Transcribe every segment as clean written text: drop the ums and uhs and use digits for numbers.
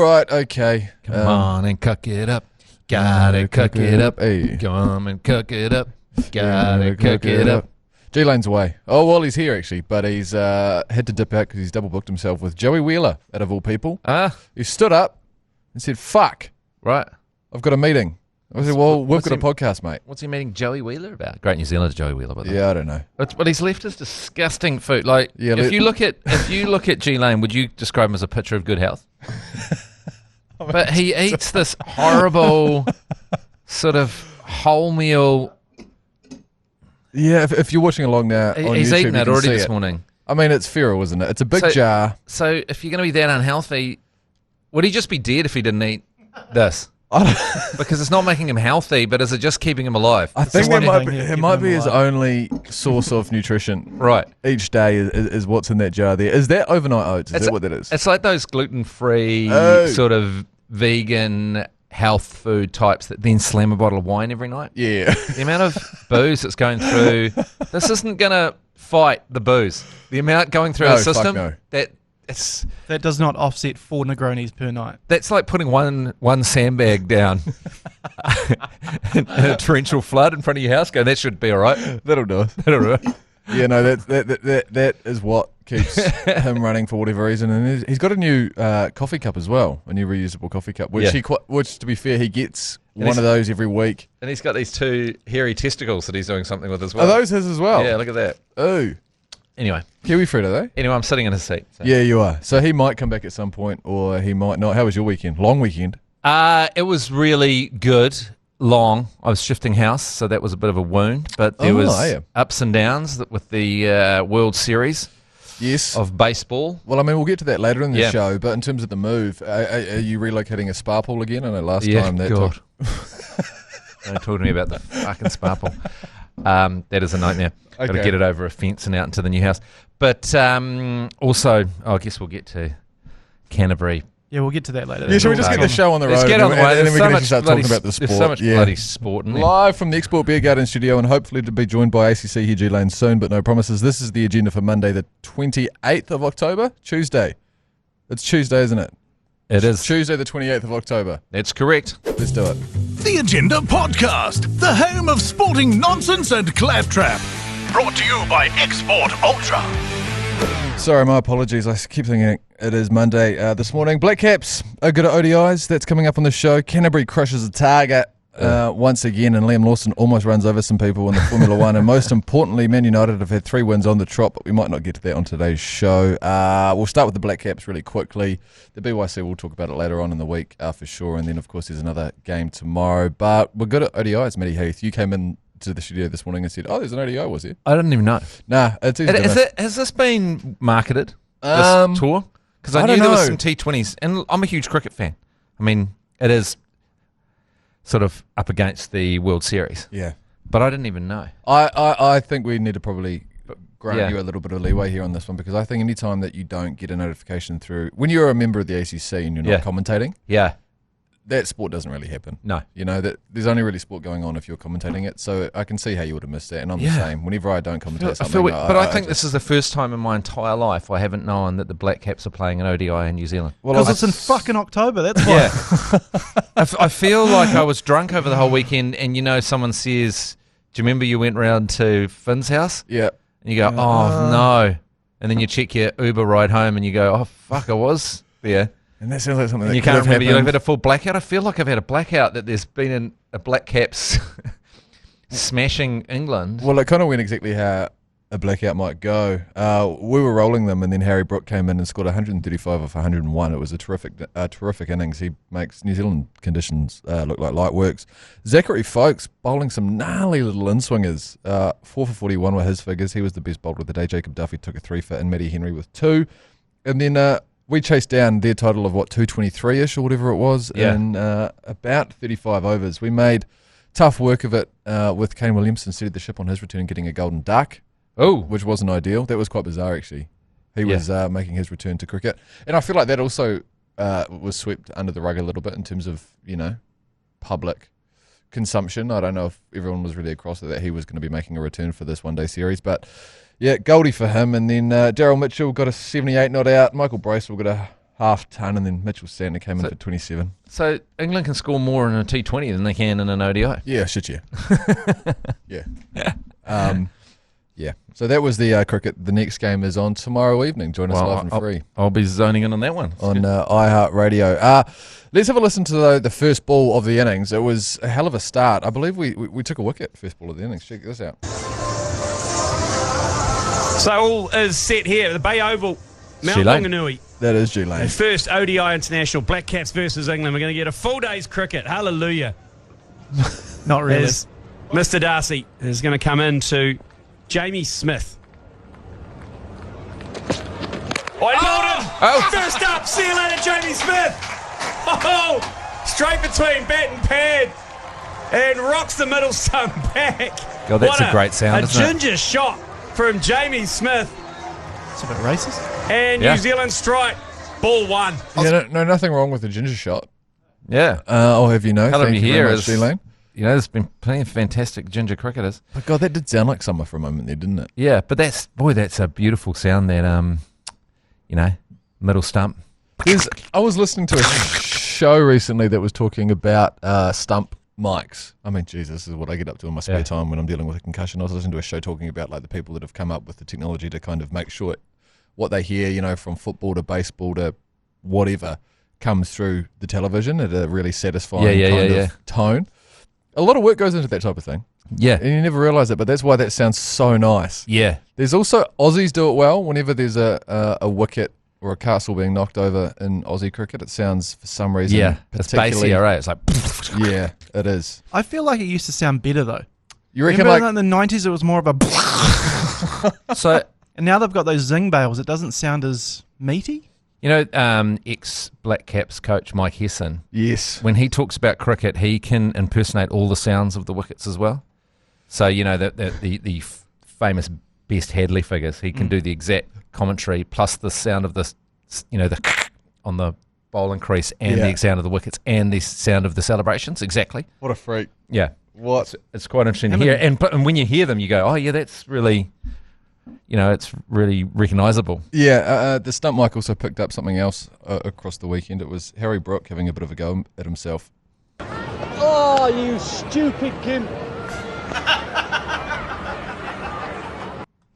right, okay. Come on and cook it up. Gotta cook it up. Hey. Come and cook it up. Gotta cook it up. G Lane's away. Oh, well, he's here, actually, but he's had to dip out because he's double booked himself with Joey Wheeler, out of all people. He stood up and said, fuck. Right. I've got a meeting. I said, well, we've got a podcast, mate. What's he meeting Joey Wheeler about? Great New Zealander Joey Wheeler, by the way. Yeah, I don't know. But he's left us disgusting food. Like, if you look at G Lane, would you describe him as a picture of good health? But he eats this horrible sort of wholemeal. Yeah, if you're watching along now on he's YouTube, eaten it already this morning. I mean, it's feral, isn't it? It's a big jar. So if you're going to be that unhealthy, would he just be dead if he didn't eat this? Because it's not making him healthy, but is it just keeping him alive? I think it might be his only source of nutrition. Right. Each day is what's in that jar there. Is that overnight oats? Is that what that is? It's like those gluten-free sort of vegan health food types that then slam a bottle of wine every night. Yeah. The amount of booze that's going through, this isn't going to fight the booze. The amount going through our system, that does not offset 4 Negronis per night. That's like putting one sandbag down in a torrential flood in front of your house. Go, that should be all right. That'll do it. That'll do it. Yeah, no, that is what keeps him running for whatever reason. And he's got a new coffee cup as well, a new reusable coffee cup, which to be fair, he gets one of those every week. And he's got these 2 hairy testicles that he's doing something with as well. Are those his as well? Yeah, look at that. Ooh. Anyway. Kiwi fruit, are they? Anyway, I'm sitting in his seat. So. Yeah, you are. So he might come back at some point, or he might not. How was your weekend? Long weekend? It was really good. Long. I was shifting house, so that was a bit of a wound. But there was ups and downs with the World Series of baseball. Well, I mean, we'll get to that later in the show, but in terms of the move, are you relocating a spa pool again? I know last time that... God. Don't talk to me about the fucking spa pool. That is a nightmare. Got to get it over a fence and out into the new house. But also, I guess we'll get to Canterbury. Yeah, we'll get to that later. Yeah, shall we just get the show on the road? Let's get on the way. And then we can start talking about the sport. There's so much bloody sport in there. Live from the Export Beer Garden studio, and hopefully to be joined by ACC Head G Lane soon, but no promises. This is the agenda for Monday, the 28th of October, Tuesday. It's Tuesday, isn't it? It is. Tuesday, the 28th of October. That's correct. Let's do it. The Agenda Podcast, the home of sporting nonsense and claptrap. Brought to you by Export Ultra. Sorry, my apologies. I keep thinking it is Monday this morning. Black Caps are good at ODIs. That's coming up on the show. Canterbury crushes a target once again, and Liam Lawson almost runs over some people in the Formula One. And most importantly, Man United have had 3 wins on the trot, but we might not get to that on today's show. We'll start with the Black Caps really quickly. The BYC, we'll talk about it later on in the week for sure. And then, of course, there's another game tomorrow. But we're good at ODIs, Matty Heath. You came in to the studio this morning and said, "Oh, there's an ODI, was there?" I didn't even know. Nah, it's easy. Has this been marketed, this tour? Because I knew there was some T20s, and I'm a huge cricket fan. I mean, it is sort of up against the World Series. Yeah. But I didn't even know. I think we need to probably grant you a little bit of leeway here on this one, because I think any time that you don't get a notification through, when you're a member of the ACC and you're not commentating, that sport doesn't really happen. No. You know, that there's only really sport going on if you're commentating it. So I can see how you would have missed that. And I'm the same. Whenever I don't commentate something. I think this is the first time in my entire life I haven't known that the Black Caps are playing an ODI in New Zealand. Because it's in fucking October, that's why. Yeah. I feel like I was drunk over the whole weekend, and you know, someone says, do you remember you went round to Finn's house? Yeah. And you go, oh no. And then you check your Uber ride home and you go, oh fuck, I was there. And that sounds like something and that you can't remember. You've had a full blackout. I feel like I've had a blackout that there's been a Black Caps smashing England. Well, it kind of went exactly how a blackout might go. We were rolling them, and then Harry Brook came in and scored 135 off 101. It was a terrific innings. He makes New Zealand conditions look like light works. Zachary Folkes bowling some gnarly little in-swingers. 4 for 41 were his figures. He was the best bowler of the day. Jacob Duffy took a 3 for, and Matty Henry with 2. And then we chased down their total of, 223-ish or whatever it was in about 35 overs. We made tough work of it with Kane Williamson steadied the ship on his return, getting a golden duck. Oh, which wasn't ideal. That was quite bizarre, actually. He was making his return to cricket. And I feel like that also was swept under the rug a little bit in terms of, public consumption. I don't know if everyone was really across that he was going to be making a return for this one-day series. But, yeah, Goldie for him. And then Daryl Mitchell got a 78 not out. Michael Bracewell got a half ton, and then Mitchell Santner came in for 27. So England can score more in a T20 than they can in an ODI. Yeah, shit, yeah. Yeah. Yeah. So that was the cricket. The next game is on tomorrow evening. Join us live and free. I'll be zoning in on that one. On iHeartradio. Let's have a listen to the first ball of the innings. It was a hell of a start. I believe we took a wicket first ball of the innings. Check this out. So all is set here at the Bay Oval, Mount Maunganui. That is G Lane. First ODI International, Black Caps versus England. We're going to get a full day's cricket. Hallelujah. Not really. As Mr. Darcy is going to come in to Jamie Smith. First up, see you later, Jamie Smith. Oh, straight between bat and pad, and rocks the middle stump back. God, that's a great sound, isn't it? A ginger shot from Jamie Smith. It's a bit racist. And New Zealand strike, ball one. Yeah, no, nothing wrong with the ginger shot. Yeah. I'll have you know. Colour Thank you here very much, is, G Lane. you know, there's been plenty of fantastic ginger cricketers. Oh God, that did sound like summer for a moment there, didn't it? Yeah, but that's a beautiful sound, that, middle stump. I was listening to a show recently that was talking about stump mics. I mean, Jesus, this is what I get up to in my spare time when I'm dealing with a concussion. I was listening to a show talking about like the people that have come up with the technology to kind of make sure what they hear, from football to baseball to whatever, comes through the television at a really satisfying kind of tone. A lot of work goes into that type of thing. Yeah. And you never realise it, but that's why that sounds so nice. Yeah. There's also, Aussies do it well. Whenever there's a wicket or a castle being knocked over in Aussie cricket, it sounds, for some reason, it's bassy, right? It's like... Yeah, it is. I feel like it used to sound better, though. You reckon, remember in the 90s it was more of a... So... And now they've got those zing bales. It doesn't sound as meaty. Ex-Black Caps coach Mike Hesson. Yes. When he talks about cricket, he can impersonate all the sounds of the wickets as well. So, the famous Best Hadley figures, he can do the exact commentary plus the sound of the on the bowling crease and the sound of the wickets and the sound of the celebrations. Exactly. What a freak. Yeah. What? It's quite interesting to hear. And when you hear them, you go, oh, yeah, that's really... it's really recognisable. Yeah, the stump mic also picked up something else across the weekend. It was Harry Brook having a bit of a go at himself. Oh, you stupid gimp.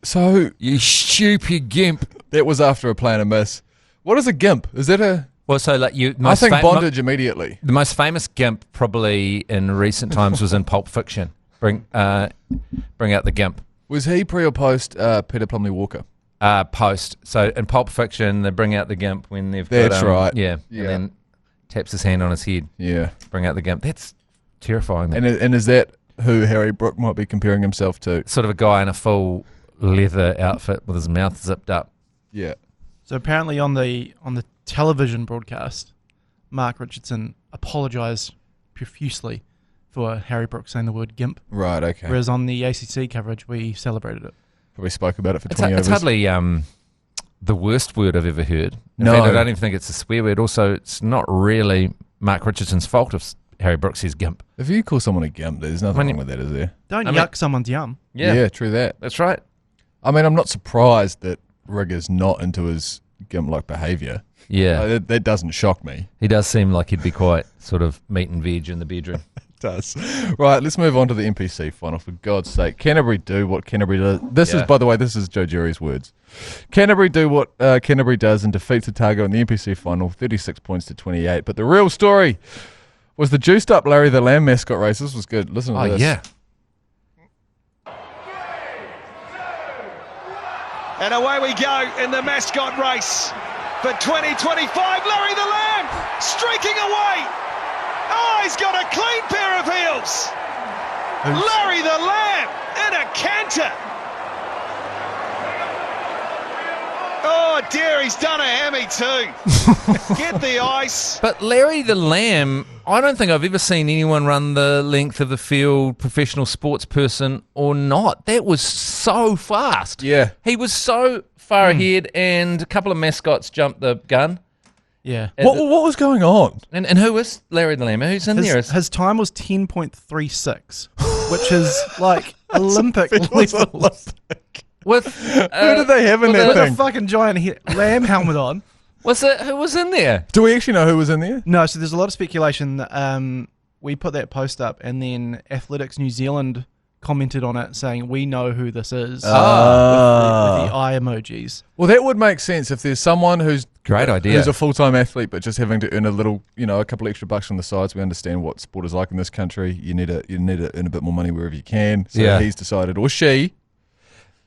So, you stupid gimp. That was after a play and a miss. What is a gimp? Is that a... Well, so like I think bondage immediately. The most famous gimp probably in recent times was in Pulp Fiction. Bring out the gimp. Was he pre or post Peter Plumley Walker? Post. So in Pulp Fiction, they bring out the gimp when they've got... That's right. Yeah. And then taps his hand on his head. Yeah. Bring out the gimp. That's terrifying. And is that who Harry Brook might be comparing himself to? Sort of a guy in a full leather outfit with his mouth zipped up. Yeah. So apparently on the television broadcast, Mark Richardson apologised profusely for Harry Brook saying the word gimp. Right, okay. Whereas on the ACC coverage, we celebrated it. Probably spoke about it for 20 It's overs. hardly the worst word I've ever heard. In No. fact, I don't even think it's a swear word. Also, it's not really Mark Richardson's fault if Harry Brook says gimp. If you call someone a gimp, there's nothing wrong with that, is there? Don't yuck someone's yum. Yeah, true that. That's right. I mean, I'm not surprised that Rigger's not into his gimp-like behaviour. Yeah. That doesn't shock me. He does seem like he'd be quite sort of meat and veg in the bedroom. Does. Right, let's move on to the NPC final, for God's sake. Canterbury do what Canterbury does. This is, by the way, this is Joe Jerry's words. Canterbury do what Canterbury does and defeats Otago in the NPC final, 36 points to 28. But the real story was the juiced up Larry the Lamb mascot race. This was good. Listen to this. Yeah. And away we go in the mascot race for 2025. Larry the Lamb streaking away. Oh, he's got a clean pair of heels. Larry the Lamb in a canter. Oh dear, he's done a hammy too. Get the ice. But Larry the Lamb, I don't think I've ever seen anyone run the length of the field, professional sports person or not. That was so fast. Yeah. He was so far ahead, and a couple of mascots jumped the gun. Yeah. What was going on? And who is Larry the Lamb? Who's in there? His time was 10.36, which is like Olympic level. With Who did they have in that With thing? a fucking giant lamb helmet on. Who was in there? Do we actually know who was in there? No, so there's a lot of speculation. We put that post up, and then Athletics New Zealand commented on it saying, we know who this is, with the eye emojis. Well, that would make sense if there's someone who's Great idea. who's a full-time athlete but just having to earn a little, a couple extra bucks on the sides. We understand what sport is like in this country. You need to earn a bit more money wherever you can. So he's decided, or she,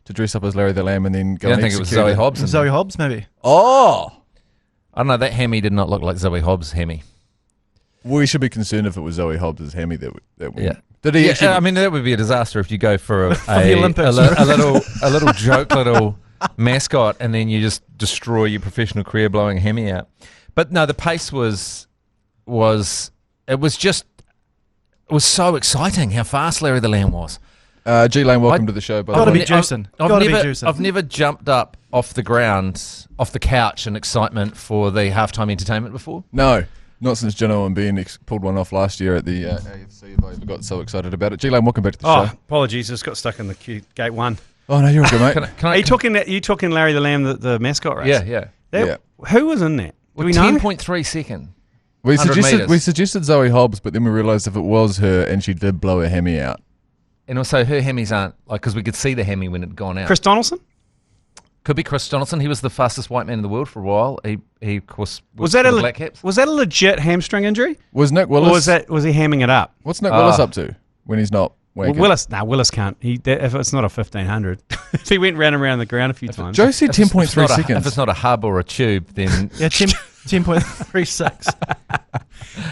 to dress up as Larry the Lamb and then go and think it was Zoe Hobbs? Zoe Hobbs, maybe. Oh! I don't know, that Hemi did not look like Zoe Hobbs' Hemi. We should be concerned if it was Zoe Hobbs' Hemi that won. Yeah. Did he actually... I mean, that would be a disaster if you go for the Olympics. a little joke little mascot and then you just destroy your professional career blowing a Hemi out. But no, the pace was so exciting how fast Larry the Lamb was. G Lane, welcome to the show. Gotta be juicing. I've never jumped up off the ground, off the couch in excitement for the halftime entertainment before. No. Not since Gino and Ben pulled one off last year at the AFC. I got so excited about it. G Lane, welcome back to the show. Apologies, just got stuck in the gate one. Oh no, you're all good, mate. Are you talking Larry the Lamb, the mascot race? Yeah. Who was in that? Do we know? 10.3 second. We 100 suggested metres. Zoe Hobbs, but then we realised if it was her and she did blow her Hemi out. And also her Hemis aren't, because we could see the Hemi when it had gone out. Chris Donaldson? Could be Chris Donaldson. He was the fastest white man in the world for a while. He of course, was that the Black Caps. Was that a legit hamstring injury? Was Nick Willis? Or was he hamming it up? What's Nick Willis up to when he's not wanking? Willis can't. If it's not a 1500, if he went round and round the ground a few times. Joe said 10.3 seconds. If it's not a hub or a tube, then 10.36.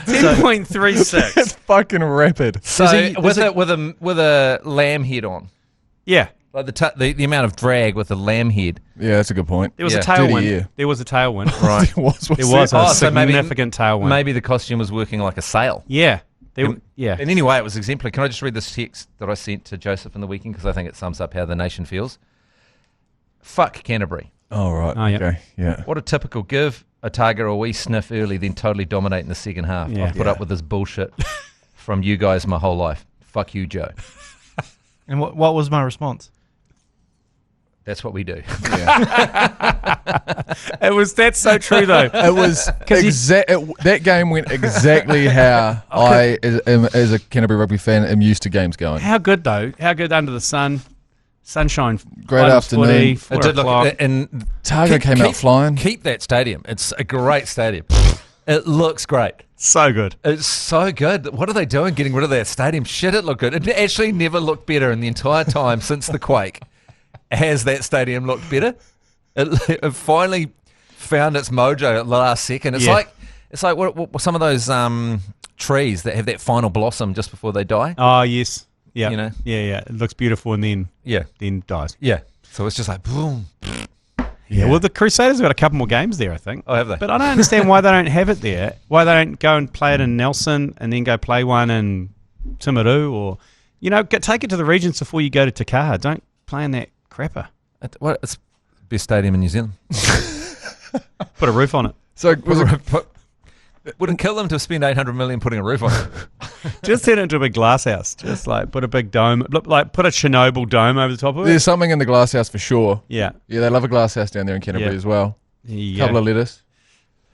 10.36. It's fucking rapid. So with a lamb head on. Yeah. Like the amount of drag with the lamb head. Yeah, that's a good point. There was a tailwind. There was a tailwind. Right. There was a significant tailwind. Maybe the costume was working like a sail. Yeah. And anyway, it was exemplary. Can I just read this text that I sent to Joseph in the weekend because I think it sums up how the nation feels? Fuck Canterbury. Oh, right. Oh, yeah. Okay. Yeah. What a typical give. Otago a wee sniff early, then totally dominate in the second half. Yeah. I've put up with this bullshit from you guys my whole life. Fuck you, Joe. And what was my response? That's what we do. Yeah. That's so true though. It was that game went exactly how I, as a Canterbury rugby fan, am used to games going. How good though? How good under the sun, sunshine. Great afternoon. It did look, and Targa came out flying. Keep that stadium. It's a great stadium. It looks great. So good. It's so good. What are they doing getting rid of that stadium? Shit, it looked good. It actually never looked better in the entire time since the quake. Has that stadium looked better? It finally found its mojo at the last second. It's like what some of those trees that have that final blossom just before they die. Oh yes, yeah, Yeah. It looks beautiful and then dies. Yeah. So it's just like boom. Yeah. Well, the Crusaders have got a couple more games there, I think. Oh, have they? But I don't understand why they don't have it there. Why they don't go and play it in Nelson and then go play one in Timaru or, take it to the regions before you go to Takaha. Don't play in that crapper. It's the best stadium in New Zealand. Put a roof on it. So wouldn't kill them to spend 800 million putting a roof on it. Just turn it into a big glass house. Just put a big dome, put a Chernobyl dome over the top of it. There's something in the glass house for sure. Yeah. Yeah, they love a glass house down there in Canterbury as well. Couple of lettuce.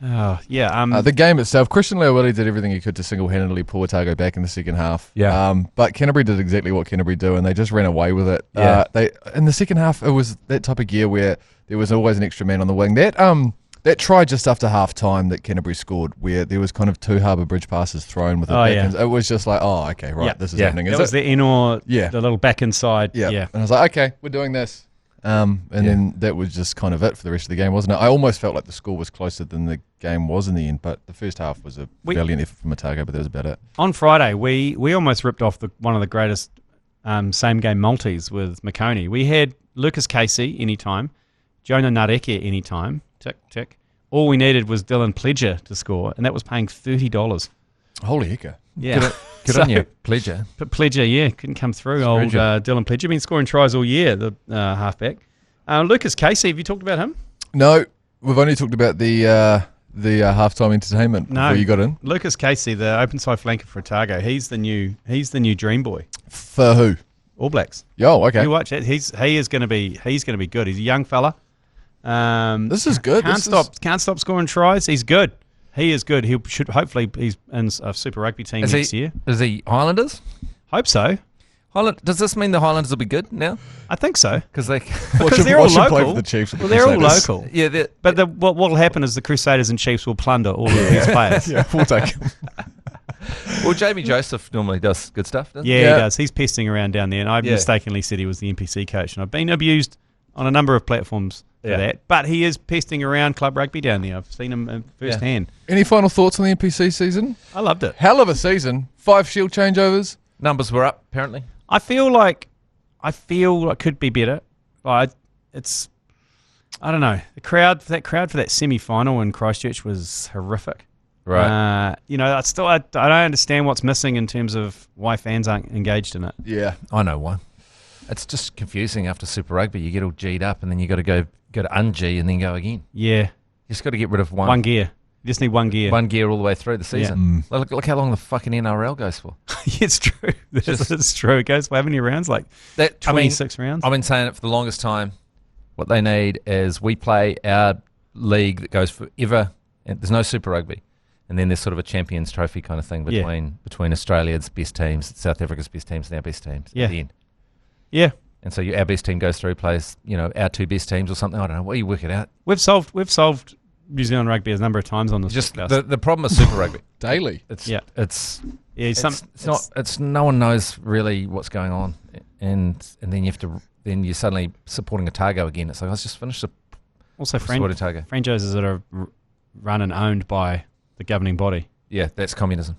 Oh, yeah. The game itself, Christian Leowilli did everything he could to single-handedly pull Otago back in the second half. Yeah. But Canterbury did exactly what Canterbury do, and they just ran away with it. Yeah. In the second half, it was that type of gear where there was always an extra man on the wing. That try just after half-time that Canterbury scored, where there was kind of two Harbour Bridge passes thrown with it back in. It was just like, okay, right, this is happening. That was the in-or, the little back inside. Yeah. And I was like, okay, we're doing this. Then that was just kind of it for the rest of the game, wasn't it? I almost felt like the score was closer than the game was in the end, but the first half was a valiant effort from Otago, but that was about it. On Friday, we almost ripped off one of the greatest same-game multis with Makoni. We had Lucas Casey anytime, Jonah Nareke anytime, tick, tick. All we needed was Dylan Pledger to score, and that was paying $30. Holy hecka. Yeah. Good on you, Pledger. But Pledger, couldn't come through. Old Dylan Pledger, been scoring tries all year, the halfback. Lucas Casey, have you talked about him? No, we've only talked about the halftime entertainment before you got in. Lucas Casey, the open side flanker for Otago, he's the new dream boy. For who? All Blacks. Yo, okay. You watch it. He is going to be good. He's a young fella. This is good. Can't stop scoring tries. He's good. He is good. Hopefully he's in a Super Rugby team next year. Is he Highlanders? Hope so. Does this mean the Highlanders will be good now? I think so. Because they're all local. Play for the Chiefs. Well, they're all local. Yeah, but what will happen is the Crusaders and Chiefs will plunder all of these players. Yeah, we'll take them. Well, Jamie Joseph normally does good stuff, doesn't he? Yeah, he does. He's pesting around down there, and I mistakenly said he was the NPC coach, and I've been abused on a number of platforms for that. But he is pesting around club rugby down there. I've seen him firsthand. Any final thoughts on the NPC season? I loved it. Hell of a season. 5 shield changeovers. Numbers were up, apparently. I feel like it could be better. I don't know. That crowd for that semi-final in Christchurch was horrific. Right. I don't understand what's missing in terms of why fans aren't engaged in it. Yeah. I know why. It's just confusing after Super Rugby. You get all G'd up and then you got to go to un-G and then go again. Yeah. You just got to get rid of one gear. You just need one gear. One gear all the way through the season. Yeah. Look how long the fucking NRL goes for. It's true. It's true. It goes for how many rounds? 26 rounds? I've been saying it for the longest time. What they need is we play our league that goes forever. And there's no Super Rugby. And then there's sort of a Champions Trophy kind of thing between Australia's best teams, South Africa's best teams, and our best teams at the end. Yeah. And so our best team goes through, plays, our 2 best teams or something. I don't know. What do you work it out? We've solved New Zealand rugby a number of times on this. Just the problem with Super Rugby daily. It's no one knows really what's going on, and then you're suddenly supporting Otago again. It's like let's just finish the. Also, franchises that are run and owned by the governing body. Yeah, that's communism.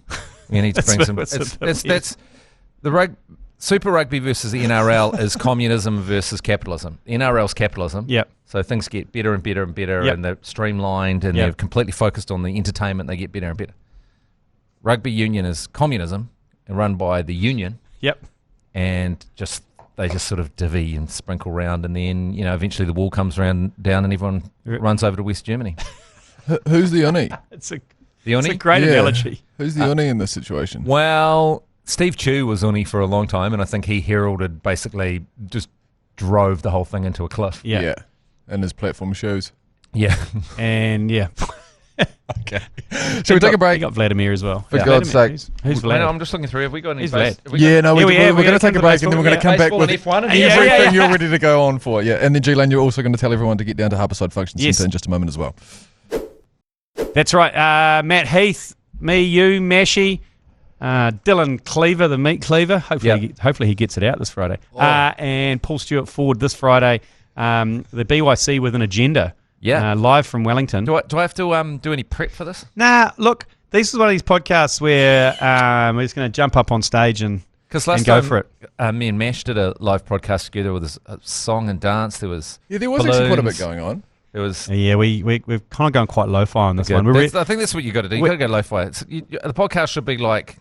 We need to bring some. That's the Super Rugby versus the NRL is communism versus capitalism. The NRL's capitalism. Yep. So things get better and better and better, and they're streamlined, and they're completely focused on the entertainment. They get better and better. Rugby union is communism, and run by the union. Yep. And they just sort of divvy and sprinkle around, and then eventually the wall comes down, and everyone runs over to West Germany. Who's the Uni? It's a great analogy. Who's the Uni in this situation? Well, Steve Chu was Uni for a long time, and I think he heralded, basically just drove the whole thing into a cliff. Yeah. And his platform shoes. Yeah. And Okay. Shall we take a break? We got Vladimir as well. For God's sake. Who's Vlad? I'm just looking through. Have we got any? Vlad? We're going to take a break and then we're going to come back with everything you're ready to go on for. Yeah, and then G Lane, you're also going to tell everyone to get down to Harborside Function Centre in just a moment as well. That's right. Matt Heath, me, you, Mashy, Dylan Cleaver, the meat cleaver. Hopefully he gets it out this Friday. And Paul Stewart Ford this Friday. The BYC with an agenda. Yeah, live from Wellington. Do I have to do any prep for this? Nah, look, this is one of these podcasts where we're just going to jump up on stage and go for it. Me and Mash did a live podcast together with a song and dance. There was balloons. Actually quite a bit going on. There was we've kind of gone quite lo-fi on this one. I think that's what you got to do. You got to go lo-fi. The podcast should be like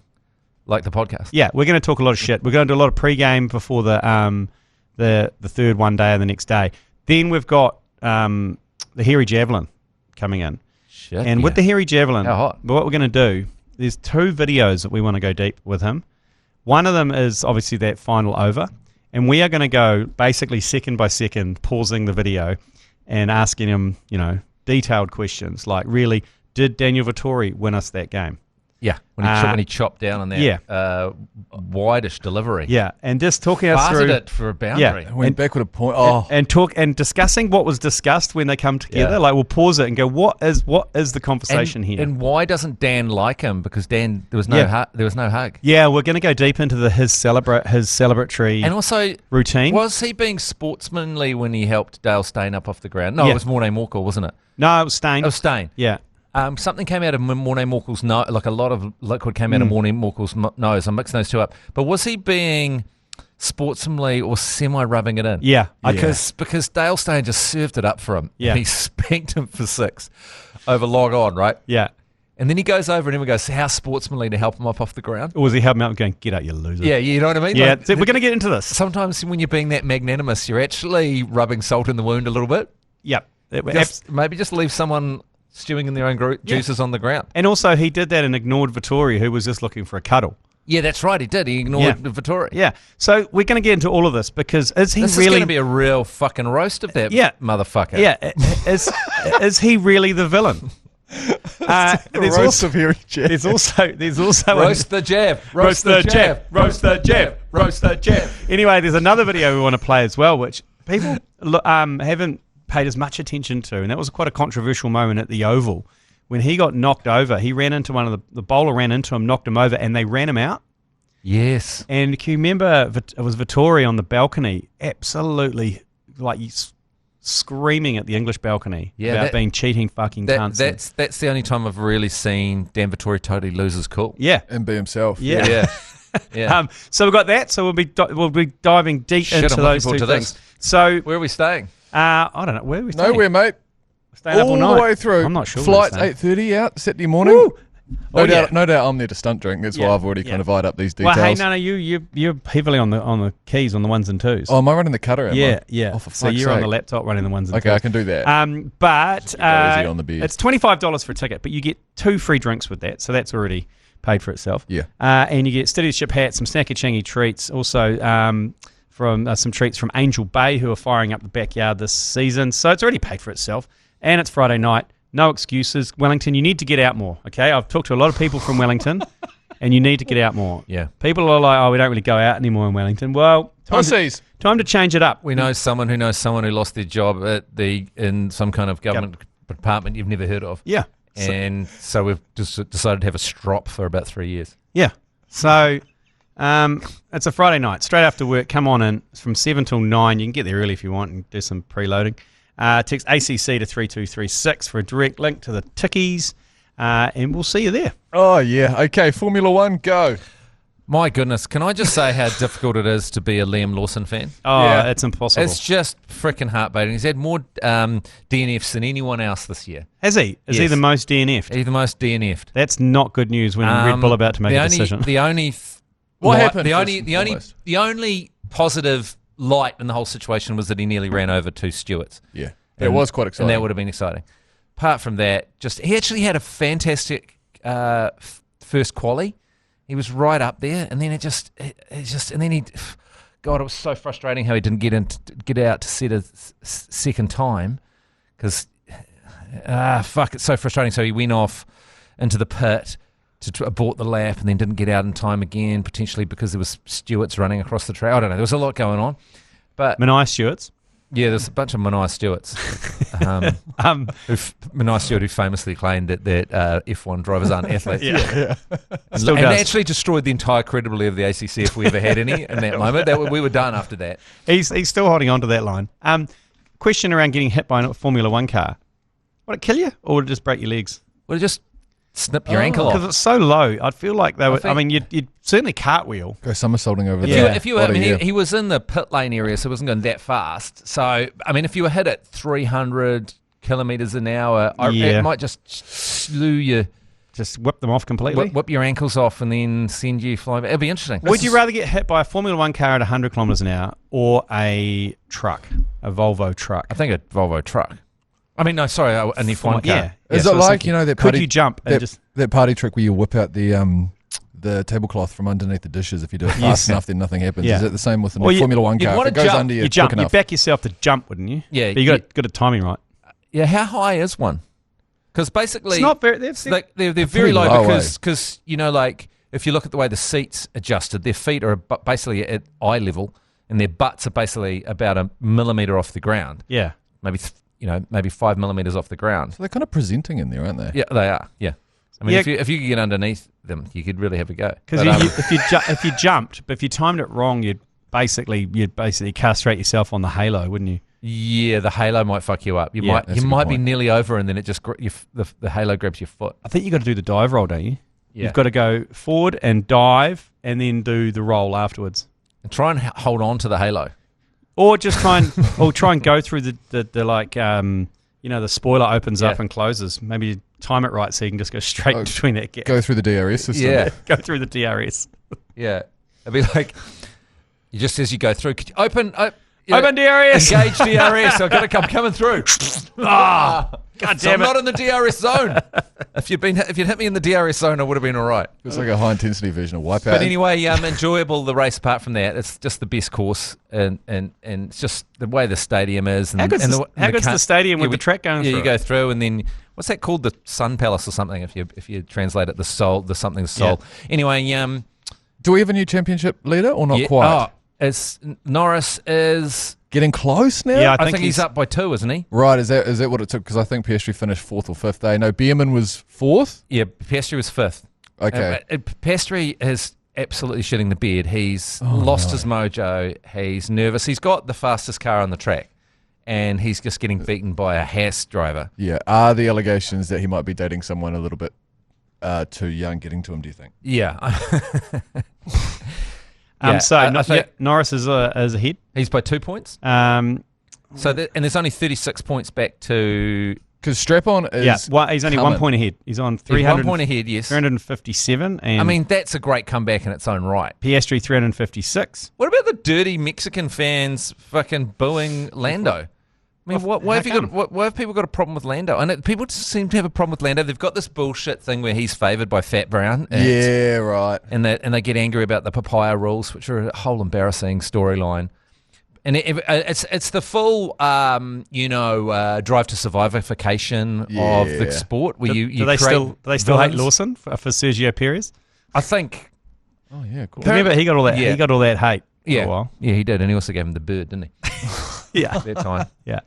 the podcast. Yeah, we're going to talk a lot of shit. We're going to do a lot of pre-game before the third one day and the next day. Then we've got the Hairy Javelin coming in. Shit, and with the Hairy Javelin, how hot? What we're going to do, there's 2 videos that we want to go deep with him. One of them is obviously that final over, and we are going to go basically second by second, pausing the video and asking him, detailed questions like, really, did Daniel Vittori win us that game? Yeah, when he chopped down on that wideish delivery. Yeah, and just talking us through it for a boundary. Yeah, went backward a point. And discussing what was discussed when they come together. Yeah. Like we'll pause it and go, what is the conversation here? And why doesn't Dan like him? Because Dan, there was no hug. Yeah, we're going to go deep into his celebratory and also routine. Was he being sportsmanly when he helped Dale Steyn up off the ground? No, it was Morné Morkel, wasn't it? No, it was Steyn. It was Steyn. Yeah. Something came out of Morné Morkel's nose, like a lot of liquid came out of Morné Morkel's nose. I'm mixing those two up. But was he being sportsmanly or semi-rubbing it in? Yeah. Because Dale Steyn just served it up for him. Yeah. And he spanked him for 6 over log on, right? Yeah. And then he goes over and everyone goes, how sportsmanly to help him up off the ground? Or was he helping him out going, get out, you loser? Yeah, you know what I mean? Yeah, we're going to get into this. Sometimes when you're being that magnanimous, you're actually rubbing salt in the wound a little bit. Yep. Maybe just leave someone stewing in their own juices on the ground. And also, he did that and ignored Vittori, who was just looking for a cuddle. Yeah, that's right. He did. He ignored Vittori. Yeah. So we're going to get into all of this because is he this really... is going to be a real fucking roast of that motherfucker. Yeah. Is he really the villain? There's roast of Harry Jab. There's also roast the jab. Roast the jab. Roast the jab. Roast the jab. Anyway, there's another video we want to play as well, which people haven't paid as much attention to, and that was quite a controversial moment at the Oval. When he got knocked over, he ran into one of the bowler ran into him, knocked him over, and they ran him out. Yes. And can you remember it was Vittori on the balcony, absolutely like screaming at the English balcony about being cheating fucking cunts. That's the only time I've really seen Dan Vittori totally lose his cool. Yeah. And be himself. Yeah. So we've got that. So we'll be diving deep into those two things. So where are we staying? I don't know. Where are we staying? Nowhere, mate. Staying all up all night. The way through. I'm not sure. Flight's 8:30 out Saturday morning. Woo! No doubt I'm there to stunt drink. That's why I've already kind of eyed up these details. Well, hey, no, you're heavily on the keys on the ones and twos. Oh, am I running the cutter? Yeah. Oh, for so you're sake. on the laptop running the ones and twos. Okay, I can do that. But easy on the beard. It's $25 for a ticket, but you get 2 free drinks with that, so that's already paid for itself. Yeah. And you get Steady Ship hats, some snacky changy treats, also from some treats from Angel Bay, who are firing up the backyard this season. So it's already paid for itself. And it's Friday night. No excuses. Wellington, you need to get out more, okay? I've talked to a lot of people from Wellington, and you need to get out more. Yeah. People are like, oh, we don't really go out anymore in Wellington. Well, time to change it up. We know someone who lost their job in some kind of government department you've never heard of. Yeah. And so we've just decided to have a strop for about 3 years. Yeah. So it's a Friday night, straight after work. Come on in. It's from 7 till 9. You can get there early if you want and do some preloading. Text ACC to 3236 for a direct link to the tickies, and we'll see you there. Oh, yeah. Okay, Formula One, go. My goodness, can I just say how difficult it is to be a Liam Lawson fan? Oh, it's impossible. It's just freaking heartbreaking. He's had more DNFs than anyone else this year. Has he? Is he the most DNF'd? He's the most DNF'd. That's not good news when Red Bull are about to make a decision. What happened? The only positive light in the whole situation was that he nearly ran over 2 stewards. Yeah, it was quite exciting. And that would have been exciting. Apart from that, he actually had a fantastic first quali. He was right up there, and then it was so frustrating how he didn't get out to set a second time, because it's so frustrating. So he went off into the pit to abort the lap, and then didn't get out in time again, potentially because there was stewards running across the track. I don't know. There was a lot going on. But Manai stewards? Yeah, there's a bunch of Manai stewards. Manai Stewart, who famously claimed that F1 drivers aren't athletes. And actually destroyed the entire credibility of the ACC if we ever had any in that moment. We were done after that. He's still holding on to that line. Question around getting hit by a Formula One car. Would it kill you, or would it just break your legs? Would it just snip your ankle off? Because it's so low. I'd feel like they would. You'd certainly cartwheel. Go somersaulting over he was in the pit lane area, so he wasn't going that fast. So, if you were hit at 300 kilometres an hour, it might just slew you. Just whip them off completely. Whip your ankles off and then send you flying. It'd be interesting. Would you rather get hit by a Formula One car at 100 kilometres an hour or a truck, a Volvo truck? I think a Volvo truck. An F1 car. Yeah. Is it like, that could you jump and that party trick where you whip out the tablecloth from underneath the dishes? If you do it fast enough, then nothing happens. Is it the same with the Formula One car? If it goes under you, jump. You back yourself to jump, wouldn't you? Yeah. But you got a timing right. Yeah. How high is one? Because basically, it's not very. They're very low because if you look at the way the seats adjusted, their feet are basically at eye level, and their butts are basically about a millimetre off the ground. Yeah. Maybe 5 millimetres off the ground. So they're kind of presenting in there, aren't they? Yeah, they are. Yeah. If you could get underneath them, you could really have a go. Because if you jumped, but if you timed it wrong, you'd basically castrate yourself on the halo, wouldn't you? Yeah, the halo might fuck you up. You might be nearly over, and then it just the halo grabs your foot. I think you got to do the dive roll, don't you? Yeah. You've got to go forward and dive, and then do the roll afterwards. And try and hold on to the halo, or just try and go through the spoiler opens up and closes. Maybe you time it right so you can just go straight between that gap. Go through the DRS system. Yeah, go through the DRS. Yeah, it'd be like. Just as you go through, could you open? Open DRS. Engage DRS. I've got to come coming through. God damn I'm not in the DRS zone. If you'd hit me in the DRS zone, I would have been all right. It's like a high intensity version of Wipeout. But anyway, enjoyable the race. Apart from that, it's just the best course, and it's just the way the stadium is. And, how good's the stadium with the track going through? Yeah, you go through, and then what's that called? The Sun Palace or something? If you translate it, the soul. Yeah. Anyway, do we have a new championship leader or not quite? It's Norris is getting close now. Yeah, I think he's up by 2, isn't he? Right, is that what it took? Because I think Piastri finished 4th or 5th. No, Beerman was 4th. Yeah, Piastri was 5th. Okay, Piastri is absolutely shitting the bed. He's lost his mojo. He's nervous. He's got the fastest car on the track, and he's just getting beaten by a Haas driver. Yeah, are the allegations that he might be dating someone a little bit too young getting to him? Do you think? Yeah. Norris is ahead. He's by 2 points. And there's only 36 points back to... Because Strap-on is he's only 1 point ahead. He's on 300. 1 point ahead, yes. 357. And I mean, that's a great comeback in its own right. Piastri 356. What about the dirty Mexican fans fucking booing Lando? I mean, why have people got a problem with Lando? And people just seem to have a problem with Lando. They've got this bullshit thing where he's favoured by Fat Brown. Yeah, right. And they get angry about the papaya rules, which are a whole embarrassing storyline. And it's the full, drive to survivification of the sport. Where do they still hate Lawson for Sergio Perez? I think. Oh yeah, cool. Remember he got all that. Yeah. He got all that hate. For a while. Yeah, he did, and he also gave him the bird, didn't he? Yeah, at that time. Yeah.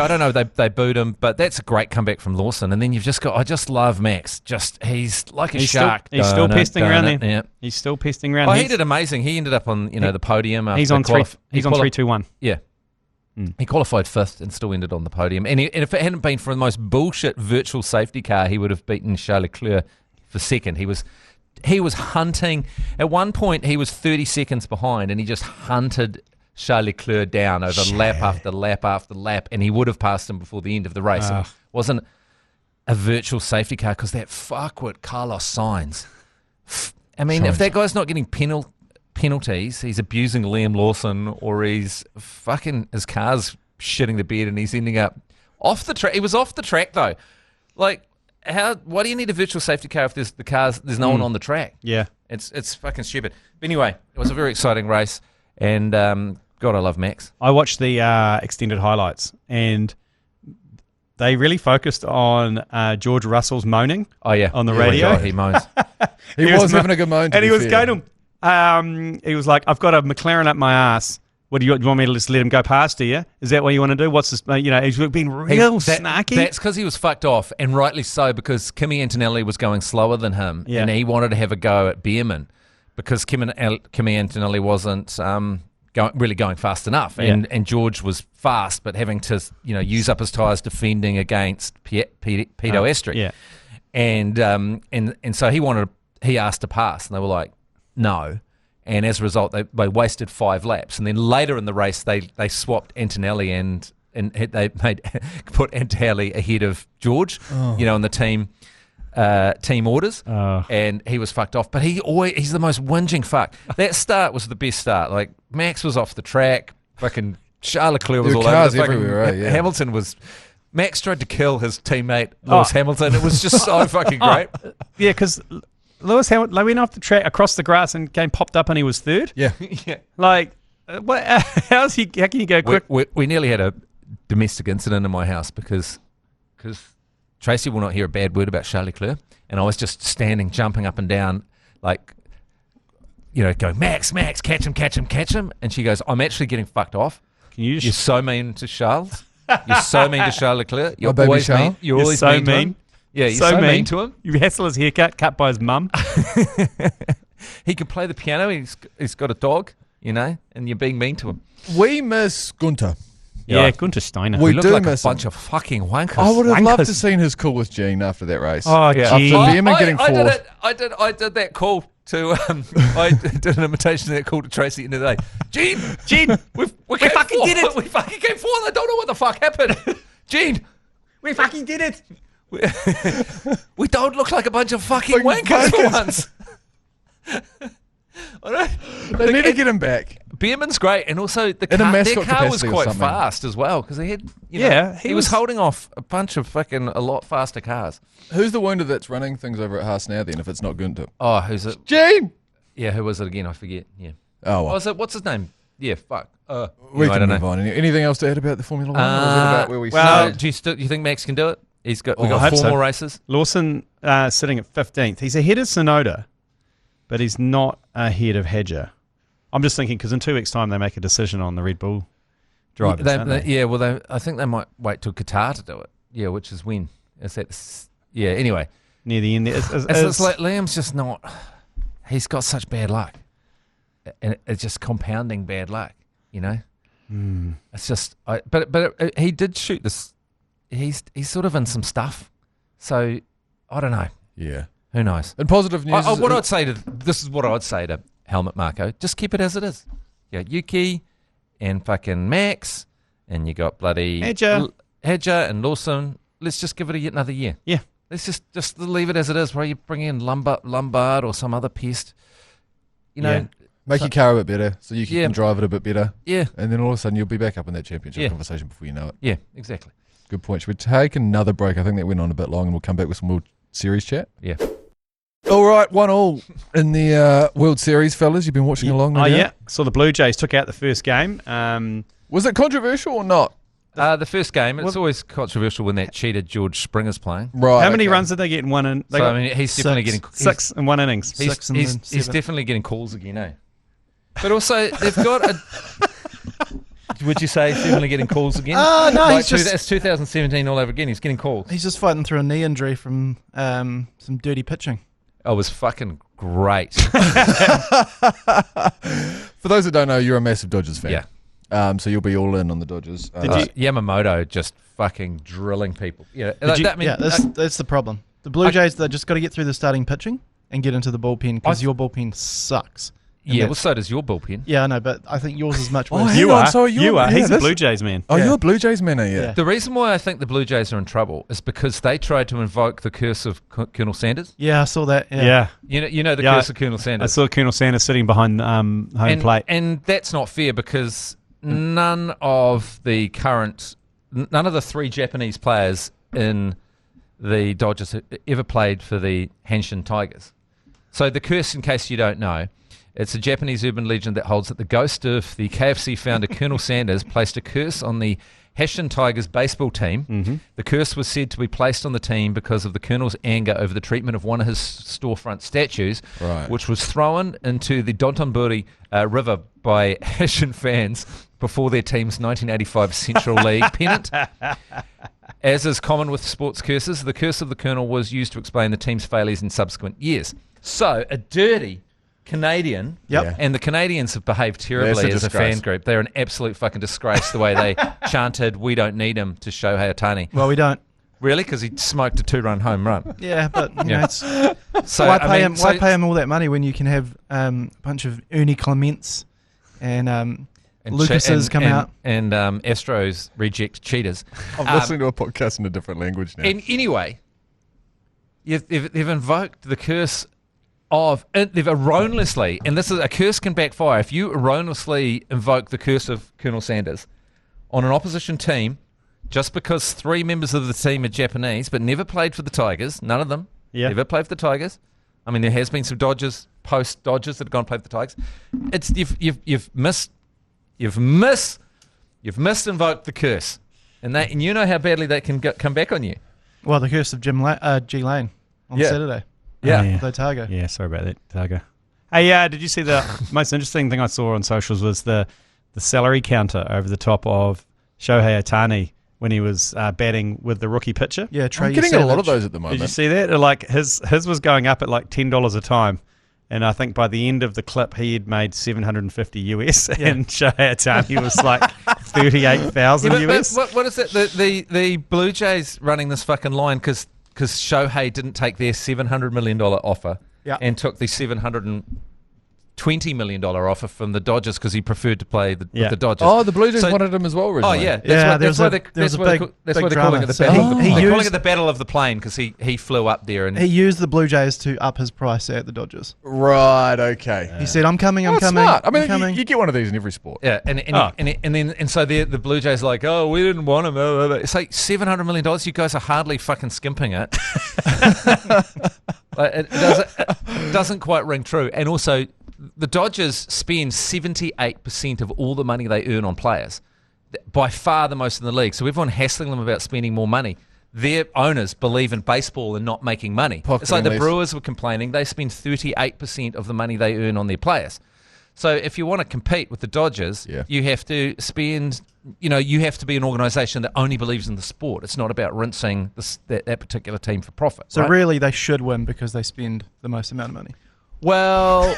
I don't know. They booed him, but that's a great comeback from Lawson. And then you've just got. I just love Max. He's like a shark. He's still pesting around there. Yeah. He's still pesting around. Oh, he did amazing. He ended up on the podium. He's on 3-2-1. Yeah. He qualified 5th and still ended on the podium. And if it hadn't been for the most bullshit virtual safety car, he would have beaten Charles Leclerc for 2nd. He was hunting. At one point, he was 30 seconds behind, and he just hunted Charles Leclerc down over lap after lap after lap, and he would have passed him before the end of the race. It wasn't a virtual safety car because that fuckwit Carlos Sainz. I mean, if that guy's not getting penalties, he's abusing Liam Lawson, or he's fucking his car's shitting the bed, and he's ending up off the track. He was off the track though. Like, why do you need a virtual safety car if there's no one on the track? Yeah, it's fucking stupid. But anyway, it was a very exciting race, and God, I love Max. I watched the extended highlights, and they really focused on George Russell's moaning. Oh yeah, on the radio. God, he moans. he was having a good moan, and he was going to. He was like, "I've got a McLaren up my ass. What do you want me to just let him go past? Do you? Is that what you want to do? What's this? He's been real snarky. That's because he was fucked off, and rightly so, because Kimi Antonelli was going slower than him, and he wanted to have a go at Beerman because Kimi Antonelli wasn't really going fast enough, and George was fast, but having to use up his tyres defending against Pito Astri. Yeah, and so he asked to pass, and they were like, no. And as a result, they wasted 5 laps. And then later in the race, they swapped Antonelli and they put Antonelli ahead of George, in the team orders. And he was fucked off. But he's the most whinging fuck. That start was the best start. Like, Max was off the track. Fucking Charles Leclerc was all over the everywhere, right? Yeah. Hamilton was... Max tried to kill his teammate, Lewis Hamilton. It was just so fucking great. Yeah, because... Lewis Hamilton, they went off the track across the grass and game popped up and he was 3rd. Yeah. Yeah. Like, what? How can you go quick? We nearly had a domestic incident in my house because Tracy will not hear a bad word about Charles Leclerc, and I was just standing, jumping up and down, like, going, Max, catch him. And she goes, I'm actually getting fucked off. You're so mean to Charles. You're so mean to Charles Leclerc. You're always mean. You're always so mean to him. Yeah, you're so mean to him. You hassle his haircut, cut by his mum. He can play the piano. He's got a dog, and you're being mean to him. We miss Gunter. Yeah, Gunter Steiner. We look do like miss a bunch of fucking wankers. I would have loved to seen his call with Gene after that race. Oh, yeah. After Beerman getting 4th. I did that call to. I did an imitation of that call to Tracy in the day. Gene, we fucking did it. We fucking came 4th. I don't know what the fuck happened. Gene, we fucking did it. We don't look like a bunch of fucking wankers for once. They need to get him back. Beerman's great, and also their car was quite fast as well because he had, he was holding off a bunch of a lot faster cars. Who's the wounded that's running things over at Haas now? Then, if it's not Gunther, who's it? Gene. Yeah, who was it again? I forget. Yeah. Oh, well. What's his name? Yeah, fuck. We can move on. Anything else to add about the Formula 1? Or is it about where we start? Do you think Max can do it? We got 4 more races. Lawson sitting at 15th. He's ahead of Tsunoda, but he's not ahead of Hedger. I'm just thinking because in 2 weeks' time they make a decision on the Red Bull drivers. I think they might wait till Qatar to do it. Yeah, which is when? Anyway. Near the end. It's like Liam's just not... He's got such bad luck. And it's just compounding bad luck, It's just... But he did shoot this... He's sort of in some stuff. So, I don't know. Yeah. Who knows? And positive news this is what I'd say to Helmut Marko. Just keep it as it is. You got Yuki and fucking Max, and you got bloody Hedger and Lawson. Let's just give it another year. Yeah. Let's just leave it as it is. Where you bring in Lombard or some other pest. Make your car a bit better so you can drive it a bit better. Yeah. And then all of a sudden you'll be back up in that championship conversation before you know it. Yeah, exactly. Good point. Should we take another break? I think that went on a bit long, and we'll come back with some World Series chat. Yeah. All right, 1-1 in the World Series, fellas. You've been watching along. Yeah. So the Blue Jays took out the first game. Was it controversial or not? The first game, it's always controversial when that cheated George Springer's playing. Right. How many runs did they get in one inning? He's definitely getting 6 in one innings. He's definitely getting calls again, eh? But also, they've got a... Would you say he's definitely getting calls again? No, it's 2017 all over again. He's getting calls. He's just fighting through a knee injury from some dirty pitching. Oh, it was fucking great. For those that don't know, you're a massive Dodgers fan. Yeah. So you'll be all in on the Dodgers. Yamamoto just fucking drilling people. Yeah, that's the problem. The Blue Jays, they just got to get through the starting pitching and get into the bullpen because your bullpen sucks. Yeah, well, so does your bullpen. Yeah, I know, but I think yours is much worse. You are. He's a Blue Jays man. Oh, you're a Blue Jays man, are you? Yeah. The reason why I think the Blue Jays are in trouble is because they tried to invoke the curse of Colonel Sanders. Yeah, I saw that. Yeah. You know the curse of Colonel Sanders. I saw Colonel Sanders sitting behind home plate. And that's not fair because none of the 3 Japanese players in the Dodgers ever played for the Hanshin Tigers. So the curse, in case you don't know, it's a Japanese urban legend that holds that the ghost of the KFC founder Colonel Sanders placed a curse on the Hanshin Tigers baseball team. Mm-hmm. The curse was said to be placed on the team because of the Colonel's anger over the treatment of one of his storefront statues, which was thrown into the Dotonbori River by Hanshin fans before their team's 1985 Central League pennant. As is common with sports curses, the curse of the Colonel was used to explain the team's failures in subsequent years. So, a dirty Canadian, and the Canadians have behaved terribly as a fan group. They're an absolute fucking disgrace the way they chanted, "We don't need him," to Shohei Ohtani. Well, we don't. Really? Because he smoked a 2-run home run. Yeah, but why pay him all that money when you can have a bunch of Ernie Clements and Lucases come out? And Astros reject cheaters. I'm listening to a podcast in a different language now. And anyway, they've invoked the curse they've erroneously, and this is a curse can backfire if you erroneously invoke the curse of Colonel Sanders on an opposition team just because 3 members of the team are Japanese but never played for the Tigers. None of them ever played for the Tigers. I mean, there has been some Dodgers, post-Dodgers that have gone and played for the Tigers. It's you've misinvoked the curse, and you know how badly that can come back on you. Well, the curse of G Lane on Saturday. Yeah. Otago. Yeah, sorry about that, Otago. Hey, did you see the most interesting thing I saw on socials was the salary counter over the top of Shohei Ohtani when he was batting with the rookie pitcher? Yeah, I'm getting a lot of those at the moment. Did you see that? Like his was going up at like $10 a time. And I think by the end of the clip, he had made $750 US, and Shohei Ohtani was like $38,000 US. What is it? The Blue Jays running this fucking line because Shohei didn't take their $700 million offer and took the $750 $20 million offer from the Dodgers because he preferred to play with the Dodgers. Oh, the Blue Jays wanted him as well originally. Oh, yeah. That's why they're calling it the battle. They're calling it the Battle of the Plane because he flew up there. And he used the Blue Jays to up his price at the Dodgers. Right, okay. He said, I'm coming. Smart. I mean, you get one of these in every sport. Yeah, and so the Blue Jays are like, oh, we didn't want him. It's like $700 million. You guys are hardly fucking skimping it. It doesn't quite ring true. And also, the Dodgers spend 78% of all the money they earn on players, by far the most in the league. So everyone hassling them about spending more money. Their owners believe in baseball and not making money. It's like the Brewers were complaining. They spend 38% of the money they earn on their players. So if you want to compete with the Dodgers, you have to spend, you have to be an organisation that only believes in the sport. It's not about rinsing that particular team for profit. So really they should win because they spend the most amount of money. Well,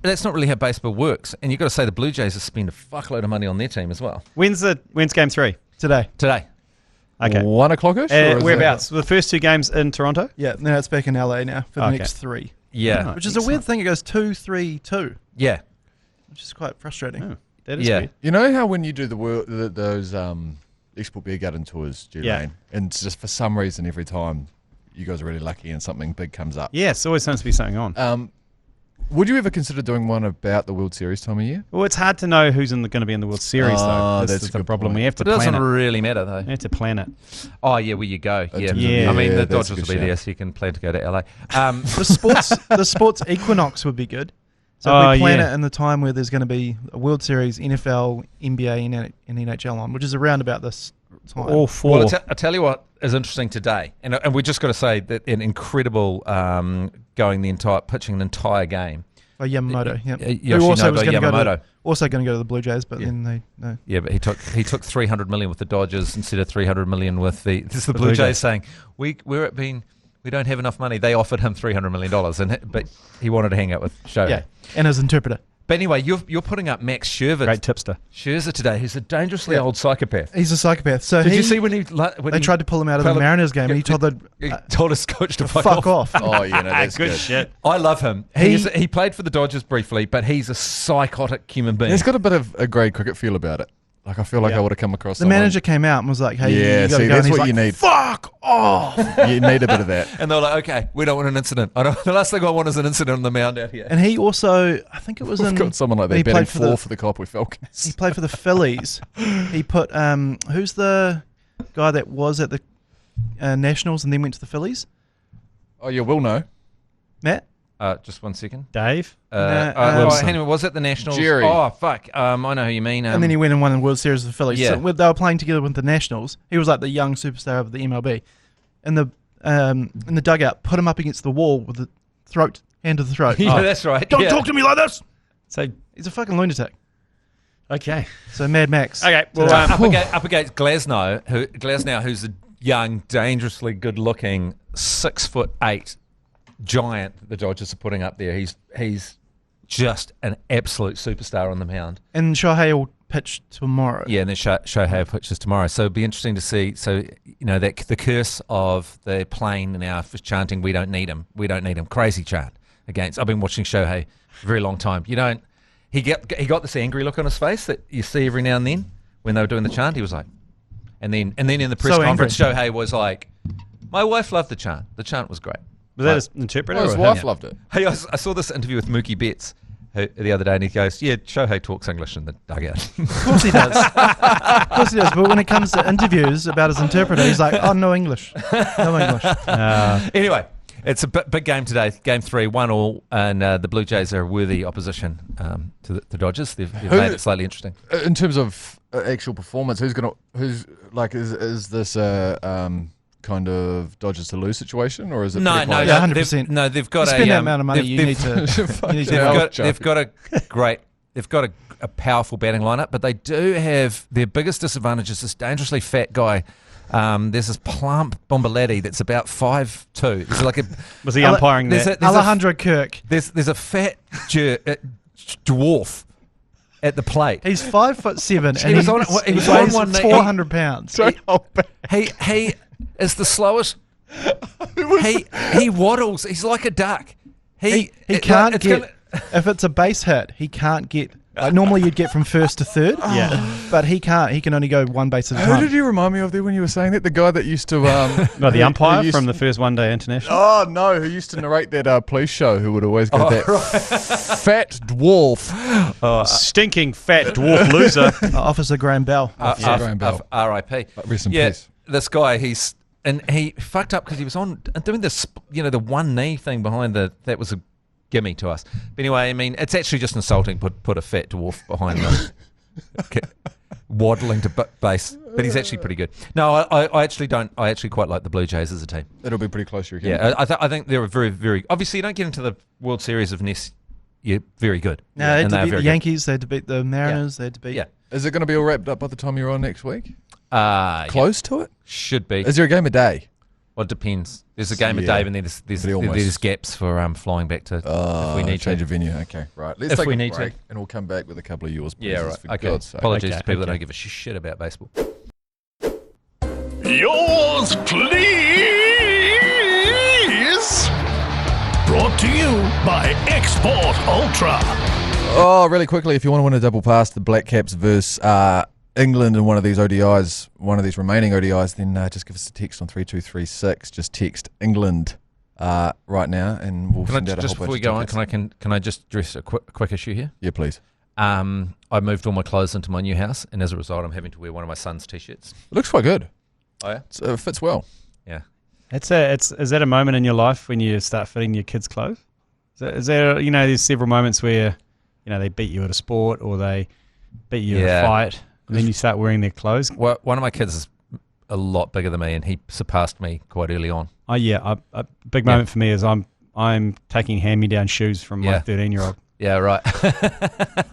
that's not really how baseball works. And you've got to say the Blue Jays have spent a fuckload of money on their team as well. When's Game 3? Today. Okay. 1 o'clock-ish? Whereabouts? The first 2 games in Toronto? Yeah, no, it's back in LA now for the next 3. Yeah. Which is a weird thing. It goes 2-3-2. Yeah. Which is quite frustrating. Oh, that is weird. You know how when you do those Export Beer Garden tours, G Lane, and it's just for some reason every time you guys are really lucky and something big comes up. Yeah, it always seems to be something on. Would you ever consider doing one about the World Series time of year? Well, it's hard to know who's going to be in the World Series, though. That's the problem. Point. We have to plan it. It doesn't plan really matter, though. You have to plan it. Oh, yeah, where you go. Yeah. Yeah. I mean, the that's Dodgers will be there, so you can plan to go to LA. The sports equinox would be good. So we plan it in the time where there's going to be a World Series, NFL, NBA, and NHL on, which is around about this time. All 4. Well, I'll tell you what is interesting today, and we just got to say that an incredible pitching an entire game. Oh, Yamamoto, Yoshinobu Yamamoto. Also going to go to the Blue Jays, but then they no. Yeah, but he took $300 million with the Dodgers instead of $300 million with the Blue Jays saying we don't have enough money. They offered him $300 million, but he wanted to hang out with Shohei. Yeah, and his interpreter. But anyway, you're putting up Max Scherzer. Great tipster. Scherzer today, who's a dangerously old psychopath. He's a psychopath. So did you see when they tried to pull him out of the Mariners game, and he told his coach to fuck off. Oh, yeah, no, that's good shit. I love him. He played for the Dodgers briefly, but he's a psychotic human being. He's got a bit of a grade cricket feel about it. Like, I feel like I would have come across the manager came out and was like, hey, you gotta go. That's and he's what you like, need. Fuck off! You need a bit of that. And they were like, okay, we don't want an incident. The last thing I want is an incident on the mound out here. And he also, I think it was We've got someone like that batting 4 for the Copwood Falcons. He played for the Phillies. He put, who's the guy that was at the Nationals and then went to the Phillies? Oh, you will know. Matt? Just 1 second. Dave? Hang on, was it the Nationals? Jerry. Oh, fuck. I know who you mean. And then he went and won the World Series of the Phillies. Yeah. So they were playing together with the Nationals. He was like the young superstar of the MLB. And in the dugout, put him up against the wall with the hand to the throat. Yeah, that's right. Don't talk to me like this! So he's a fucking lunatic. Okay. So Mad Max. Okay. Well, up against Glasnow, who's a young, dangerously good-looking 6'8" giant that the Dodgers are putting up there. He's just an absolute superstar on the mound. And Shohei will pitch tomorrow. Yeah, and then Shohei pitches tomorrow. So it'll be interesting to see. So, that the curse of the plane now for chanting, we don't need him. We don't need him. Crazy chant against. I've been watching Shohei for a very long time. He got this angry look on his face that you see every now and then when they were doing the chant. He was like, and then in the press conference, Shohei was like, my wife loved the chant. The chant was great. Was that his interpreter? His wife loved it. Hey, I saw this interview with Mookie Betts the other day, and he goes, yeah, Shohei talks English in the dugout. Of course he does. Of course he does. But when it comes to interviews about his interpreter, he's like, oh, no English. No English. Anyway, it's a big game today. Game 3, 1-1, and the Blue Jays are a worthy opposition to the Dodgers. They've made it slightly interesting. In terms of actual performance, is this kind of Dodgers to lose situation, or is it no, 100%. No, they've got spend that amount of money. You need to. They've got a powerful batting lineup, but they do have their biggest disadvantage is this dangerously fat guy. There's this plump Bombalatti that's about 5'2". There's like was he umpiring that? Alejandro Kirk. There's a fat dwarf at the plate. He's 5'7", and he weighs 400 pounds. He is the slowest. He waddles. He's like a duck. He can't get. If it's a base hit, he can't get. Normally, you'd get from first to third. Yeah. But he can't. He can only go one base at a Who time. did you remind me of there when you were saying that? The guy that used to... No, the umpire from the first one-day international. Oh, no, who used to narrate that police show, who would always go fat dwarf. Stinking fat dwarf loser. Officer Graham Bell. Graham Bell. R.I.P. Rest in peace. This guy, he fucked up because he was on doing this, the one knee thing behind that was a gimme to us. But anyway, I mean, it's actually just insulting. Put a fat dwarf behind the waddling to base, but he's actually pretty good. No, I actually don't. I actually quite like the Blue Jays as a team. It'll be pretty close, you reckon? Yeah, I think they're very, very. Obviously, you don't get into the World Series of NES. You're very good. No, they had to beat the Yankees. They had to beat the Mariners. They had to beat. Yeah. Is it going to be all wrapped up by the time you're on next week? Close to it? Should be. Is there a game a day? Well, it depends. There's a game a day, and then there's gaps for flying back to if we need change to. of venue. Okay, right. Let's take we a need break, to. and we'll come back with a couple of yours. Yeah, right. For Okay. God's sake. Apologies to people that don't give a shit about baseball. Yours, please. Brought to you by Export Ultra. Oh, really quickly, if you want to win a double pass, the Black Caps versus England in one of these ODIs, one of these remaining ODIs, then just give us a text on 3236. Just text England right now, and we'll send out a whole bunch of tickets. Just before we go on, can I just address a quick issue here? Yeah, please. I moved all my clothes into my new house, and as a result, I'm having to wear one of my son's t-shirts. It looks quite good. Oh yeah, it fits well. Yeah. Is that a moment in your life when you start fitting your kids' clothes? Is there there's several moments where they beat you at a sport or they beat you in a fight, and then you start wearing their clothes? Well, one of my kids is a lot bigger than me, and he surpassed me quite early on. Oh yeah, a big moment for me is I'm taking hand-me-down shoes from my 13-year-old. Yeah, right.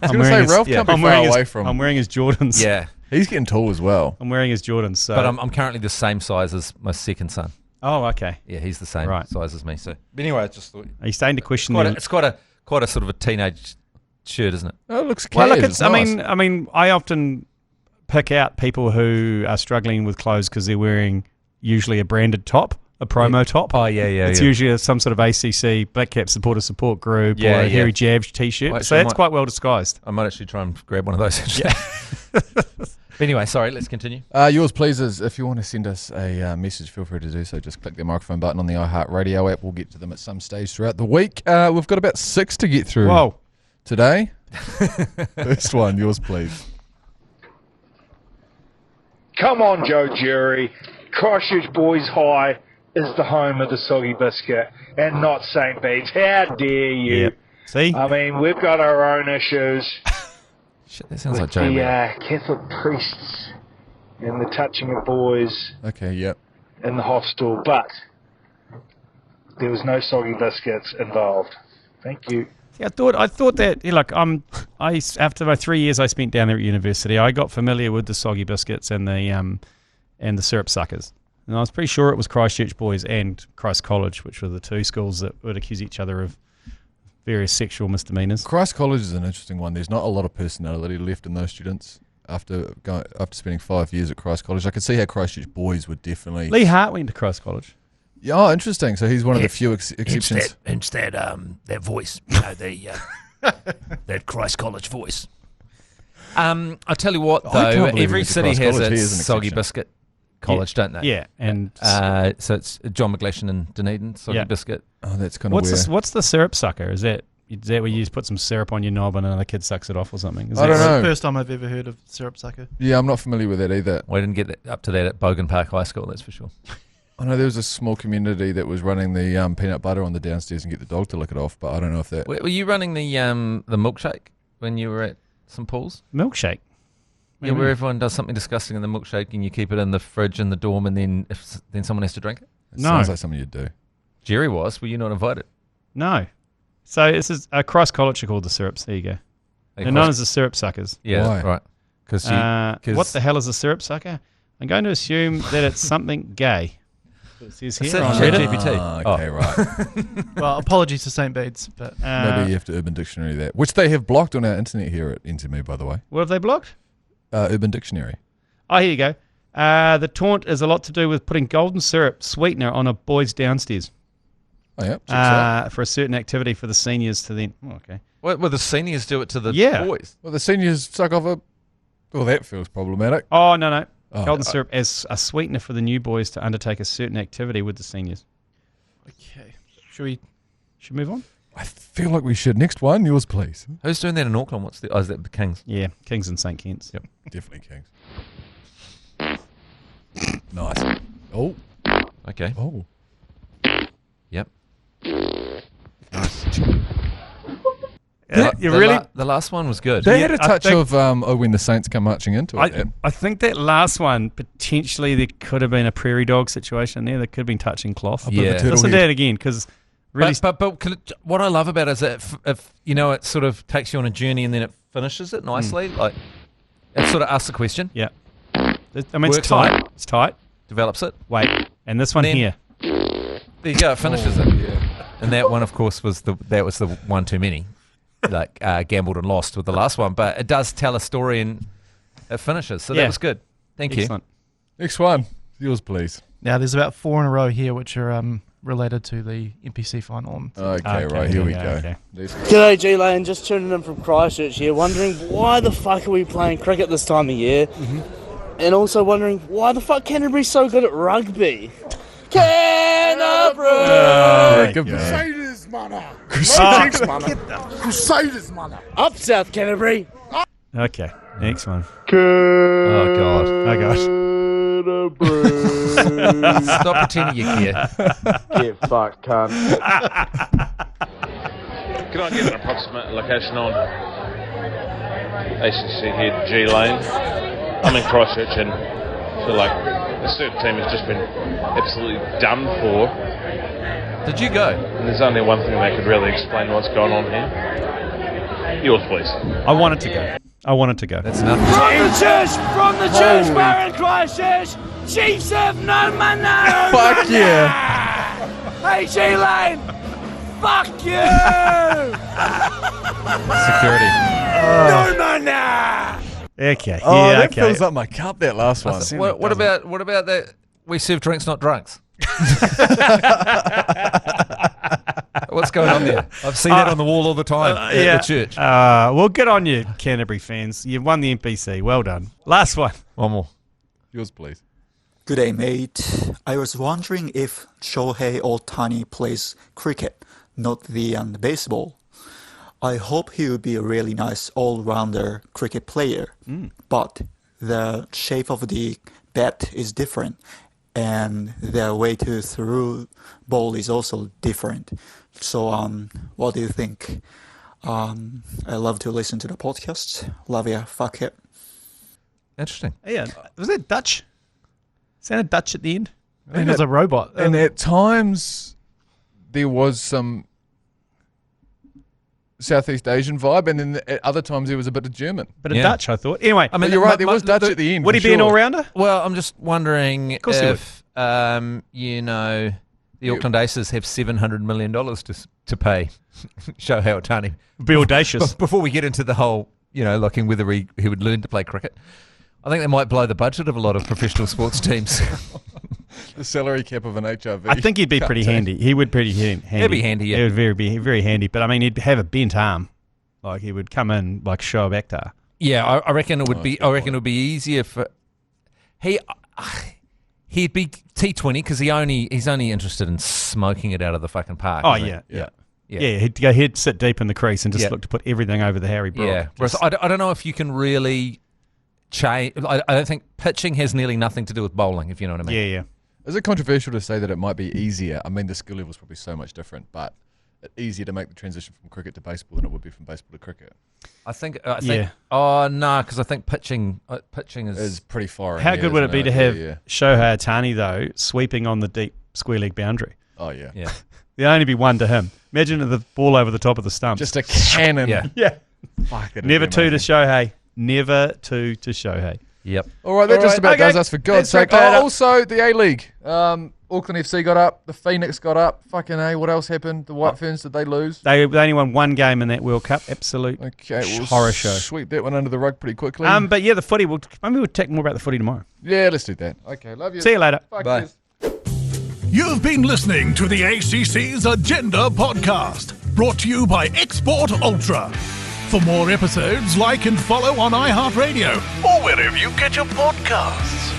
I'm wearing Ralph can't be far away from. I'm wearing his Jordans. Yeah, he's getting tall as well. I'm wearing his Jordans. So. But I'm currently the same size as my second son. Oh, okay. Yeah, he's the same size as me. So, but anyway, I just thought. Are you starting to question? It's quite a sort of a teenage shirt, isn't it? Oh, it looks. Well, it's nice. I mean, I often pick out people who are struggling with clothes because they're wearing usually a branded top, a promo top. Oh yeah. It's usually some sort of ACC Black Cap supporter support group or a Harry Jabs t-shirt. Well, so that's quite well disguised. I might actually try and grab one of those. Yeah. Anyway, sorry, let's continue. Yours, please, is if you want to send us a message, feel free to do so. Just click the microphone button on the iHeartradio app. We'll get to them at some stage throughout the week. We've got about 6 to get through today. First one, yours, please. Come on, Joe Jury. Christchurch Boys High is the home of the soggy biscuit and not St. Bede's. How dare you? Yep. See? I mean, we've got our own issues. Shit, that sounds like the Joey. Catholic priests and the touching of boys. Okay, yep. In the hostel, but there was no soggy biscuits involved. Thank you. Yeah, I thought that. After my 3 years I spent down there at university, I got familiar with the soggy biscuits and the syrup suckers. And I was pretty sure it was Christchurch Boys and Christ College, which were the two schools that would accuse each other of various sexual misdemeanors. Christ College is an interesting one. There's not a lot of personality left in those students after spending 5 years at Christ College. I could see how Christchurch Boys would definitely. Lee Hart went to Christ College. Yeah, oh, interesting. So he's one of the few exceptions. Hence that voice, that Christ College voice. I'll tell you what, though, every city has its soggy biscuit college, don't they? Yeah, and so it's John McGlashan and Dunedin soggy biscuit. Oh, that's kind of weird. What's the syrup sucker? Is that where you just put some syrup on your knob and another kid sucks it off or something? I don't know. The first time I've ever heard of syrup sucker. Yeah, I'm not familiar with that either. We didn't get up to that at Bogan Park High School, that's for sure. I know there was a small community that was running the peanut butter on the downstairs and get the dog to lick it off, but I don't know if that. Were you running the milkshake when you were at St Paul's? Milkshake? Yeah, where everyone does something disgusting in the milkshake and you keep it in the fridge in the dorm and then someone has to drink it? Sounds like something you'd do. Jerry was. Were you not invited? No. So this is Christ College are called the syrups. There you go. They're known as the syrup suckers. Yeah, Why? right. Cause what the hell is a syrup sucker? I'm going to assume that it's something gay. It says here on Reddit. Okay, right. Well, apologies to St. Bede's, but maybe you have to Urban Dictionary that, which they have blocked on our internet here at NTME, by the way. What have they blocked? Urban Dictionary. Oh, here you go. The taunt is a lot to do with putting golden syrup sweetener on a boy's downstairs. Oh, yeah. For a certain activity for the seniors to then. Oh, okay. Well, the seniors do it to the boys. Well, the seniors suck off a... Well, that feels problematic. Oh, no. Golden syrup as a sweetener for the new boys to undertake a certain activity with the seniors. Okay. Should we move on? I feel like we should. Next one, yours, please. Who's doing that in Auckland? Is that the Kings? Yeah, Kings and St. Kitts. Yep. Definitely Kings. Nice. Oh. Okay. Oh. Yep. Nice. The last one was good. They had a touch of when the Saints come marching into it. I think that last one, potentially there could have been a prairie dog situation there. There could have been touching cloth. Yeah. Listen to that again, because really... But what I love about it is that if it sort of takes you on a journey and then it finishes it nicely, like it sort of asks the question. Yeah. I mean, it's tight. It's tight. Develops it. Wait. And this one here. There you go. It finishes it. Yeah. And that one, of course, was the one too many. Like gambled and lost with the last one, but it does tell a story and it finishes. So that was good. Thank you. Next one, yours, please. Now, there's about 4 in a row here, which are related to the NPC Final. Okay, right, here we go. Okay. G'day, G Lane. Just tuning in from Christchurch here, wondering why the fuck are we playing cricket this time of year, and also wondering why the fuck Canterbury's so good at rugby. Canterbury! Crusaders, mana! Crusaders, mana! Crusaders, mana! Up South Canterbury! Okay, next one. Oh, God. Oh, gosh. Stop pretending you care. Get fucked, cunt. Can I give an approximate location on ACC Head G Lane? I'm in Christchurch and I feel like a certain team has just been absolutely done for. Did you go? And there's only one thing that could really explain what's going on here. Yours, please. I wanted to go. That's enough. From the church, we're in Christchurch. Chiefs have no money. Fuck yeah. Hey, G Lane. Fuck you. Security. No money. Okay. Oh, yeah, that okay. fills up my cup, that last one. What about that? We serve drinks, not drunks. What's going on there? I've seen that on the wall all the time at the church. Well, good on you, Canterbury fans. You've won the NPC. Well done. Last one. One more. Yours, please. Good day, mate. I was wondering if Shohei Ohtani plays cricket, not the baseball. I hope he will be a really nice all-rounder cricket player, but the shape of the bat is different, and the way to throw ball is also different. So, what do you think? I love to listen to the podcast. Love ya. Fuck it. Interesting. Yeah. Was it Dutch? Sounded Dutch at the end. I think it was a robot. And at times, there was some Southeast Asian vibe, and then at other times there was a bit of German. Bit of Dutch, I thought. Anyway, I mean, you're right. There was Dutch at the end. Would he be an all-rounder? Well, I'm just wondering if the Auckland Aces have $700 million to pay Shohei Ohtani. Be audacious. Before we get into the whole, looking whether he would learn to play cricket. I think they might blow the budget of a lot of professional sports teams. The salary cap of an HRV. I think he'd be pretty handy. He would be pretty handy. He'd be handy, yeah. He would be very handy. But I mean, he'd have a bent arm. Like he would come in like show of actor. Yeah, I reckon it would be. I reckon it would be easier for he'd be T20 because he's only interested in smoking it out of the fucking park. Oh yeah. He'd sit deep in the crease and just look to put everything over the Harry Brook. Yeah. Whereas I don't know if you can really change. I don't think pitching has nearly nothing to do with bowling. If you know what I mean. Yeah. Is it controversial to say that it might be easier? I mean, the skill level is probably so much different, but it's easier to make the transition from cricket to baseball than it would be from baseball to cricket. I think. Oh no, because I think pitching is pretty far. How good would it be to have Shohei Ohtani though sweeping on the deep square leg boundary? Oh yeah. There'd only be one to him. Imagine the ball over the top of the stump. Just a cannon. Yeah. Fuck, never two to Shohei. Never two to Shohei. Yep. All right, that just about does us for God's sake. Also, the A-League. Auckland FC got up. The Phoenix got up. Fucking A, what else happened? The White Ferns, did they lose? They only won one game in that World Cup. Absolute horror show. Sweep that one under the rug pretty quickly. But yeah, the footy. Maybe we'll talk more about the footy tomorrow. Yeah, let's do that. Okay, love you. See you later. Bye. You've been listening to the ACC's Agenda podcast. brought to you by Export Ultra. For more episodes, like and follow on iHeartradio or wherever you get your podcasts.